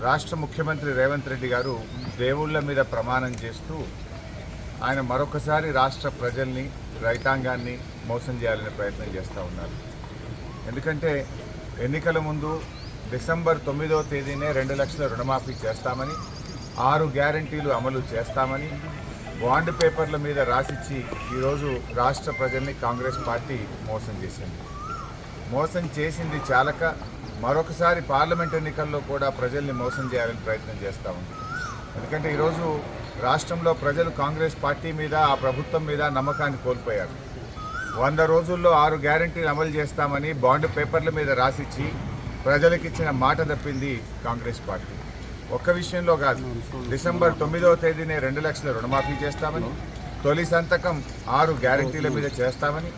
రాష్ట్ర ముఖ్యమంత్రి రేవంత్ రెడ్డి గారు దేవుళ్ళ మీద ప్రమాణం చేస్తూ ఆయన మరొకసారి రాష్ట్ర ప్రజల్ని రైతాంగాన్ని మోసం చేయాలనే ప్రయత్నం చేస్తూ ఉన్నారు. ఎందుకంటే ఎన్నికల ముందు డిసెంబర్ 9వ తేదీనే 2 లక్షల రుణమాఫీ చేస్తామని, 6 గ్యారంటీలు అమలు చేస్తామని బాండ్ పేపర్ల మీద రాసిచ్చి ఈరోజు రాష్ట్ర ప్రజల్ని కాంగ్రెస్ పార్టీ మోసం చేసింది. మోసం చేసింది చాలక మరొకసారి పార్లమెంట్ ఎన్నికల్లో కూడా ప్రజల్ని మోసం చేయాలని ప్రయత్నం చేస్తూ ఉంది. ఎందుకంటే ఈరోజు రాష్ట్రంలో ప్రజలు కాంగ్రెస్ పార్టీ మీద, ఆ ప్రభుత్వం మీద నమ్మకాన్ని కోల్పోయారు. 100 రోజుల్లో 6 గ్యారంటీలు అమలు చేస్తామని బాండ్ పేపర్ల మీద రాసిచ్చి ప్రజలకు ఇచ్చిన మాట తప్పింది కాంగ్రెస్ పార్టీ. ఒక్క విషయంలో కాదు, డిసెంబర్ 9వ తేదీనే 2 లక్షల రుణమాఫీ చేస్తామని, తొలి సంతకం 6 గ్యారంటీల మీద చేస్తామని,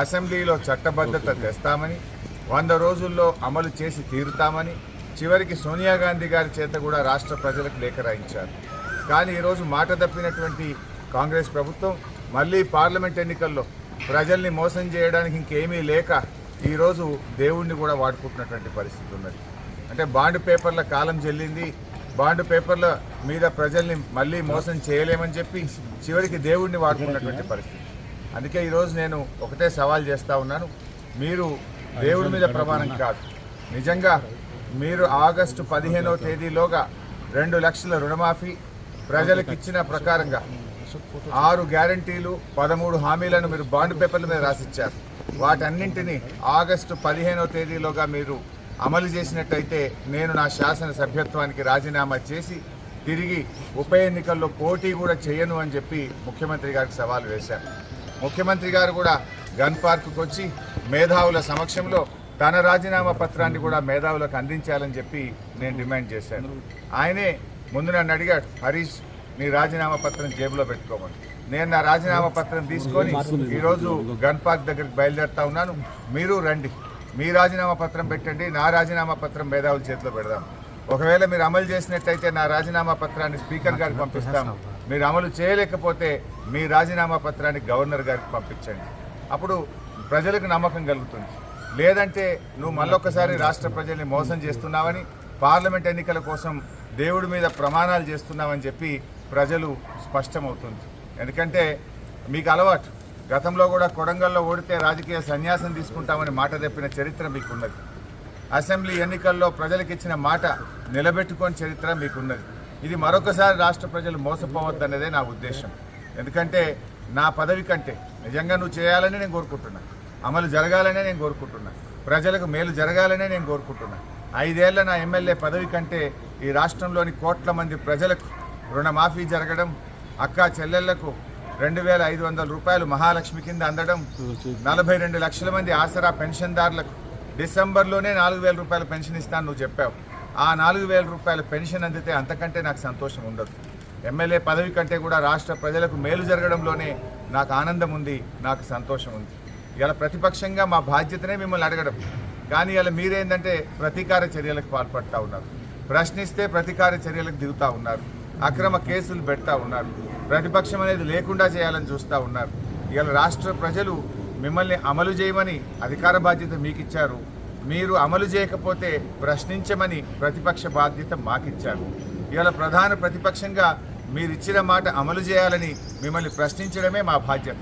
అసెంబ్లీలో చట్టబద్ధత తెస్తామని, 100 రోజుల్లో అమలు చేసి తీరుతామని, చివరికి సోనియా గాంధీ గారి చేత కూడా రాష్ట్ర ప్రజలకు లేఖ రాయించారు. కానీ ఈరోజు మాట తప్పినటువంటి కాంగ్రెస్ ప్రభుత్వం మళ్ళీ పార్లమెంట్ ఎన్నికల్లో ప్రజల్ని మోసం చేయడానికి ఇంకేమీ లేక ఈరోజు దేవుణ్ణి కూడా వాడుకుంటున్నటువంటి పరిస్థితి ఉన్నది. అంటే బాండ్ పేపర్ల కాలం చెల్లింది, బాండ్ పేపర్ల మీద ప్రజల్ని మళ్ళీ మోసం చేయలేమని చెప్పి చివరికి దేవుణ్ణి వాడుకున్నటువంటి పరిస్థితి. అందుకే ఈరోజు నేను ఒకటే సవాల్ చేస్తూ ఉన్నాను, మీరు దేవుడి మీద ప్రమాణం కాదు, నిజంగా మీరు ఆగస్టు 15వ తేదీలోగా 2 లక్షల రుణమాఫీ ప్రజలకు ఇచ్చిన ప్రకారంగా 6 గ్యారంటీలు 13 హామీలను మీరు బాండ్ పేపర్ల మీద రాసిచ్చారు. వాటన్నింటినీ ఆగస్టు 15వ తేదీలోగా మీరు అమలు చేసినట్టయితే నేను నా శాసన సభ్యత్వానికి రాజీనామా చేసి తిరిగి ఉప ఎన్నికల్లో పోటీ కూడా చేయను అని చెప్పి ముఖ్యమంత్రి గారికి సవాల్ వేశారు. ముఖ్యమంత్రి గారు కూడా గన్ పార్కుకు వచ్చి మేధావుల సమక్షంలో తన రాజీనామా పత్రాన్ని కూడా మేధావులకు అందించాలని చెప్పి నేను డిమాండ్ చేశాను. ఆయనే ముందు నన్ను అడిగాడు, హరీష్ నీ రాజీనామా పత్రం జేబులో పెట్టుకోమని. నేను నా రాజీనామా పత్రం తీసుకొని ఈరోజు గన్ పార్క్ దగ్గరికి బయలుదేరుతా ఉన్నాను. మీరు రండి, మీ రాజీనామా పత్రం పెట్టండి, నా రాజీనామా పత్రం మేధావుల చేతిలో పెడదాం. ఒకవేళ మీరు అమలు చేసినట్టయితే నా రాజీనామా పత్రాన్ని స్పీకర్ గారికి పంపిస్తాము, మీరు అమలు చేయలేకపోతే మీ రాజీనామా పత్రాన్ని గవర్నర్ గారికి పంపించండి. అప్పుడు ప్రజలకు నమ్మకం కలుగుతుంది. లేదంటే నువ్వు మళ్ళొక్కసారి రాష్ట్ర ప్రజల్ని మోసం చేస్తున్నావని, పార్లమెంట్ ఎన్నికల కోసం దేవుడి మీద ప్రమాణాలు చేస్తున్నామని చెప్పి ప్రజలు స్పష్టమవుతుంది. ఎందుకంటే మీకు అలవాటు, గతంలో కూడా కొడంగల్లో ఓడితే రాజకీయ సన్యాసం తీసుకుంటామని మాట తప్పిన చరిత్ర మీకున్నది. అసెంబ్లీ ఎన్నికల్లో ప్రజలకు ఇచ్చిన మాట నిలబెట్టుకొని చరిత్ర మీకున్నది. ఇది మరొకసారి రాష్ట్ర ప్రజలు మోసపోవద్దన్నదే నా ఉద్దేశం. ఎందుకంటే నా పదవి కంటే నిజంగా నువ్వు చేయాలని నేను కోరుకుంటున్నా, అమలు జరగాలనే నేను కోరుకుంటున్నా, ప్రజలకు మేలు జరగాలనే నేను కోరుకుంటున్నా. 5 ఏళ్ల నా ఎమ్మెల్యే పదవి కంటే ఈ రాష్ట్రంలోని కోట్ల మంది ప్రజలకు రుణమాఫీ జరగడం, అక్కా చెల్లెళ్లకు 2,500 రూపాయలు మహాలక్ష్మి కింద అందడం, 42 లక్షల మంది ఆసరా పెన్షన్దారులకు డిసెంబర్లోనే 4,000 రూపాయల పెన్షన్ ఇస్తాను నువ్వు చెప్పావు. ఆ 4,000 రూపాయల పెన్షన్ అందితే అంతకంటే నాకు సంతోషం ఉండదు. ఎమ్మెల్యే పదవి కంటే కూడా రాష్ట్ర ప్రజలకు మేలు జరగడంలోనే నాకు ఆనందం ఉంది, నాకు సంతోషం ఉంది. ఇలా ప్రతిపక్షంగా మా బాధ్యతనే మిమ్మల్ని అడగడం, కానీ ఇలా మీరేందంటే ప్రతీకార చర్యలకు పాల్పడతా ఉన్నారు. ప్రశ్నిస్తే ప్రతీకార చర్యలకు దిగుతూ ఉన్నారు, అక్రమ కేసులు పెడతా ఉన్నారు, ప్రతిపక్షం అనేది లేకుండా చేయాలని చూస్తూ ఉన్నారు. ఇలా రాష్ట్ర ప్రజలు మిమ్మల్ని అమలు చేయమని అధికార బాధ్యత మీకు ఇచ్చారు, మీరు అమలు చేయకపోతే ప్రశ్నించమని ప్రతిపక్ష బాధ్యత మాకిచ్చారు. ఇలా ప్రధాన ప్రతిపక్షంగా మీరు ఇచ్చిన మాట అమలు చేయాలని మిమ్మల్ని ప్రశ్నించడమే మా బాధ్యత.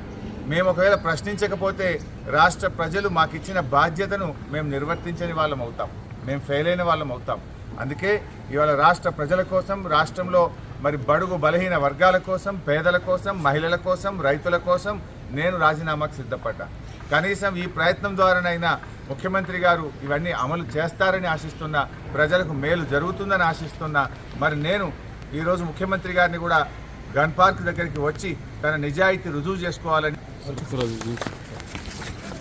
మేము ఒకవేళ ప్రశ్నించకపోతే రాష్ట్ర ప్రజలు మాకిచ్చిన బాధ్యతను మేము నిర్వర్తించని వాళ్ళం అవుతాం, మేము ఫెయిల్ అయిన వాళ్ళం అవుతాం. అందుకే ఇవాళ రాష్ట్ర ప్రజల కోసం, రాష్ట్రంలో మరి బడుగు బలహీన వర్గాల కోసం, పేదల కోసం, మహిళల కోసం, రైతుల కోసం నేను రాజీనామాకు సిద్ధపడ్డా. కనీసం ఈ ప్రయత్నం ద్వారానైనా ముఖ్యమంత్రి గారు ఇవన్నీ అమలు చేస్తారని ఆశిస్తున్నా, ప్రజలకు మేలు జరుగుతుందని ఆశిస్తున్నా. మరి నేను ఈరోజు ముఖ్యమంత్రి గారిని కూడా గన్ పార్క్ దగ్గరికి వచ్చి తన నిజాయితీ రుజువు చేసుకోవాలని